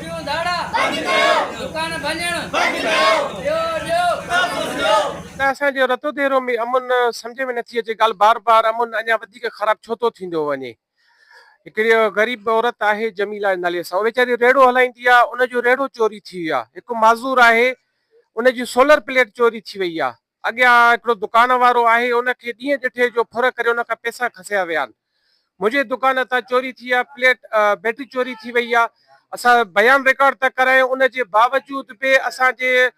चोरियूं धाड़ा बंद कयो, दुकान भंजण बंद कयो, ॾियो त असांजे रतो देरो में अमन सम्झ में नथी अचे ॻाल्हि बार बार अमन अञा वधीक ख़राब छो थो थींदो वञे। हिकिड़ी ग़रीब औरत आहे जमीला नाले सां, वेचारी रेड़ो हलाईंदी आहे, उनजो रेड़ो चोरी थी वियो आहे। हिकु माज़ूर आहे, उनजी सोलर प्लेट चोरी थी वई आहे। अॻियां हिकिड़ो दुकान वारो आहे, उनखे ॾींहं ॾिठे जो फुर करे उनखां पैसा खसिया विया आहिनि। मुंहिंजे दुकान तां चोरी थी आहे, बैटरी चोरी थी वई आहे। असां बयान रिकॉर्ड था करायूं, उनजे बावजूद बि असांजे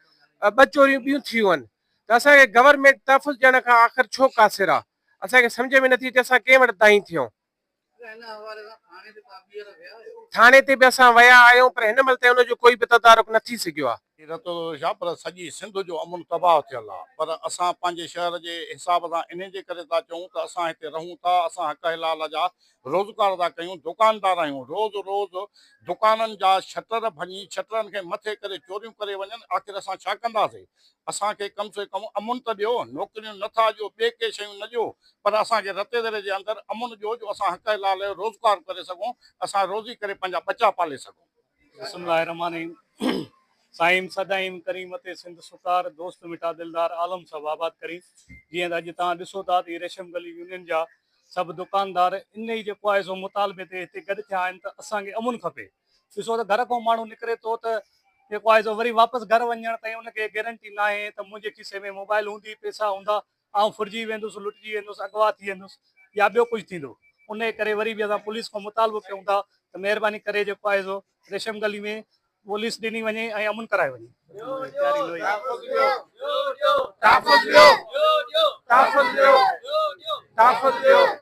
ॿ चोरियूं ॿियूं थियूं आहिनि। त असांखे गवर्नमेंट तहफ़ुज़ ॾियण खां आख़िर छो कासिर आहे? असांखे सम्झ में नथी अचे असां कंहिं वटि दाई थियूं। थाणे ते बि असां विया आहियूं, पर हिन महिल ताईं हुनजो कोई बि तदारुक न थी सघियो आहे। रतो छा पर सॼी सिंध जो अमन तबाह थियल आहे। पर असां पंहिंजे शहर जे हिसाब सां इन जे करे था चऊं त असां हिते रहूं था, असां हक़ हलाल जा रोज़गार था कयूं, दुकानदार आहियूं। रोज़ रोज़ दुकाननि जा शटर भञी शटरनि खे मथे करे चोरियूं करे वञनि, आख़िर असां छा कंदासीं? असांखे कम से कम अमन त ॾियो, नौकिरियूं नथा ॾियो, ॿिए के शयूं न ॾियो, पर असांखे रते दरे जे अंदरि अमन ॾियो जो असां हक़ हलाल जो रोज़गार करे सघूं, असां रोज़ी करे पंहिंजा बचा पाले सघूं। बिस्मिल्लाहिर्रहमानिर्रहीम। साईं सदाईं करीम ते सिंध सुकार दोस्त मिठा दिलदार आलम सब आबाद करी। जीअं त अॼु तव्हां ॾिसो था त रेशम गली यूनियन जा सभु दुकानदार इन ई जेको आहे सो मुतालबे ते हिते गॾु थिया आहिनि त असांखे अमुन खपे। ॾिसो त घर खां माण्हू निकिरे थो त जेको आहे सो वरी वापसि घर वञण ताईं उनखे गारंटी न आहे त मुंहिंजे खीसे में मोबाइल हूंदी, पैसा हूंदा, ऐं फुरिजी वेंदुसि, लुटिजी वेंदुसि, अगवा थी वेंदुसि या ॿियो कुझु थींदो। उन करे वरी बि असां पुलिस खां मुतालबो कयूं था त महिरबानी करे जेको आहे सो रेशम गली में पुलिस ॾिनी वञे ऐं अमन कराए वञे। तहफ़ुज़ ॾियो।